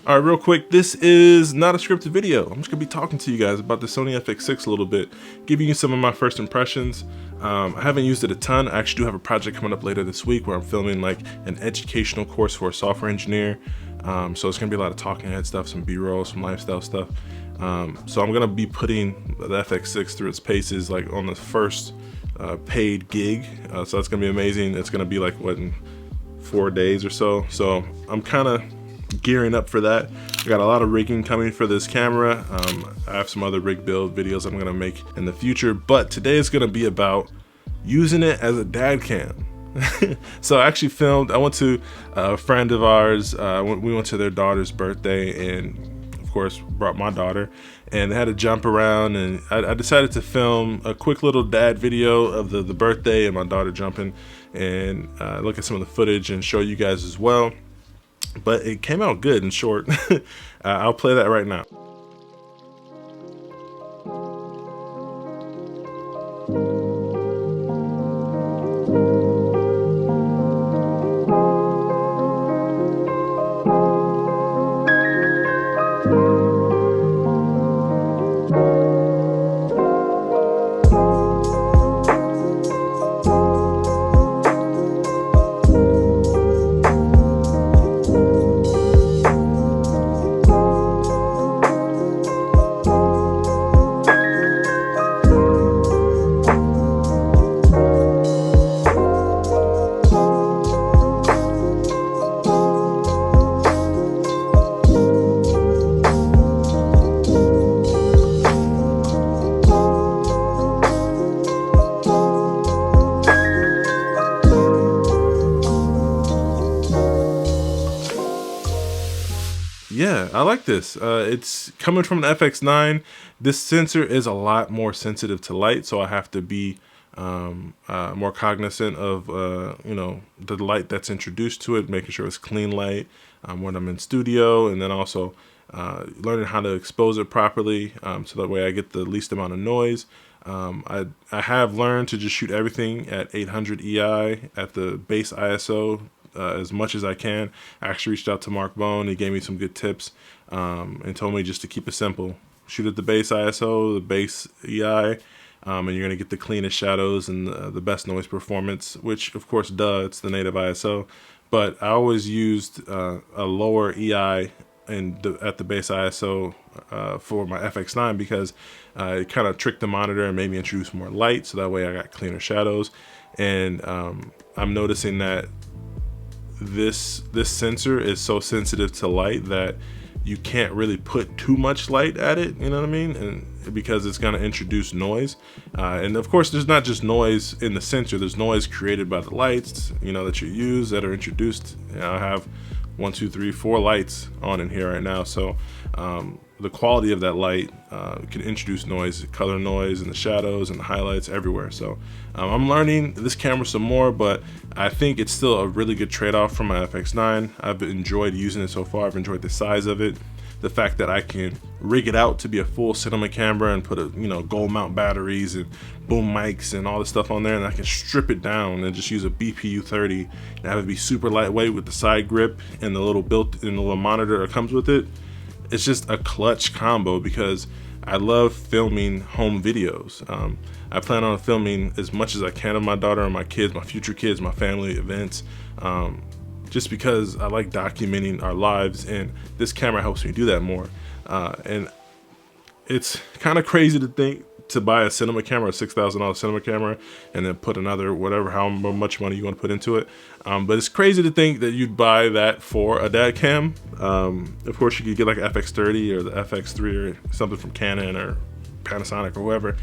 All right, real quick, this is not a scripted video. I'm just gonna be talking to you guys about the Sony FX6 a little bit, giving you some of my first impressions. I haven't used it a ton. I actually do have a project coming up later this week where I'm filming like an educational course for a software engineer. So it's gonna be a lot of talking head stuff, some B-roll, some lifestyle stuff. So I'm gonna be putting the FX6 through its paces like on the first paid gig. So that's gonna be amazing. It's gonna be like, what, in 4 days or so. So I'm kind of gearing up for that. I got a lot of rigging coming for this camera. I have some other rig build videos I'm gonna make in the future, but today is gonna be about using it as a dad cam. So I actually filmed, I went to a friend of ours, we went to their daughter's birthday, and of course brought my daughter, and they had to jump around, and I decided to film a quick little dad video of the birthday and my daughter jumping, and look at some of the footage and show you guys as well. But it came out good and short. I'll play that right now. Yeah, I like this. It's coming from an FX9. This sensor is a lot more sensitive to light, so I have to be more cognizant of the light that's introduced to it, making sure it's clean light when I'm in studio, and then also learning how to expose it properly so that way I get the least amount of noise. I have learned to just shoot everything at 800 EI at the base ISO. As much as I can. I actually reached out to Mark Bone. He gave me some good tips and told me just to keep it simple. Shoot at the base ISO, the base EI, and you're gonna get the cleanest shadows and the best noise performance, which of course, it's the native ISO. But I always used a lower EI at the base ISO for my FX9 because it kind of tricked the monitor and made me introduce more light, so that way I got cleaner shadows. And I'm noticing that this sensor is so sensitive to light that you can't really put too much light at it, you know what I mean? And because it's gonna introduce noise. And of course, there's not just noise in the sensor, there's noise created by the lights, that you use that are introduced. I have 1, 2, 3, 4 lights on in here right now. So the quality of that light can introduce noise, color noise, and the shadows and the highlights everywhere. So I'm learning this camera some more, but I think it's still a really good trade-off from my FX9. I've enjoyed using it so far. I've enjoyed the size of it, the fact that I can rig it out to be a full cinema camera and put gold mount batteries and boom mics and all this stuff on there, and I can strip it down and just use a BPU 30 and have it be super lightweight with the side grip and the little built-in little monitor that comes with it. It's just a clutch combo because I love filming home videos. I plan on filming as much as I can of my daughter and my kids, my future kids, my family events, just because I like documenting our lives, and this camera helps me do that more. And it's kind of crazy to think to buy a cinema camera, a $6,000 cinema camera, and then put another how much money you want to put into it. But it's crazy to think that you'd buy that for a dad cam. Of course, you could get like an FX30 or the FX3 or something from Canon or Panasonic or whoever.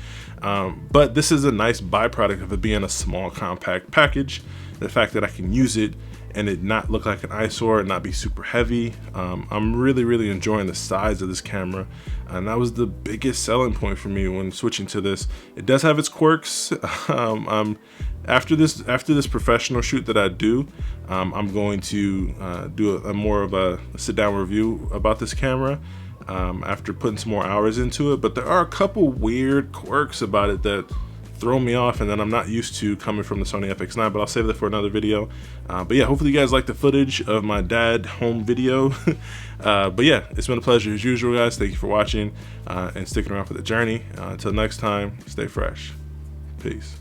But this is a nice byproduct of it being a small compact package. The fact that I can use it and it not look like an eyesore and not be super heavy. I'm really enjoying the size of this camera, and that was the biggest selling point for me when switching to this. It does have its quirks. After this professional shoot that I do, I'm going to do a more of a sit-down review about this camera after putting some more hours into it. But there are a couple weird quirks about it that thrown me off, and then I'm not used to coming from the Sony FX9, but I'll save that for another video. But yeah, hopefully you guys like the footage of my dad home video. But yeah, it's been a pleasure as usual, guys. Thank you for watching and sticking around for the journey. Until next time, stay fresh. Peace.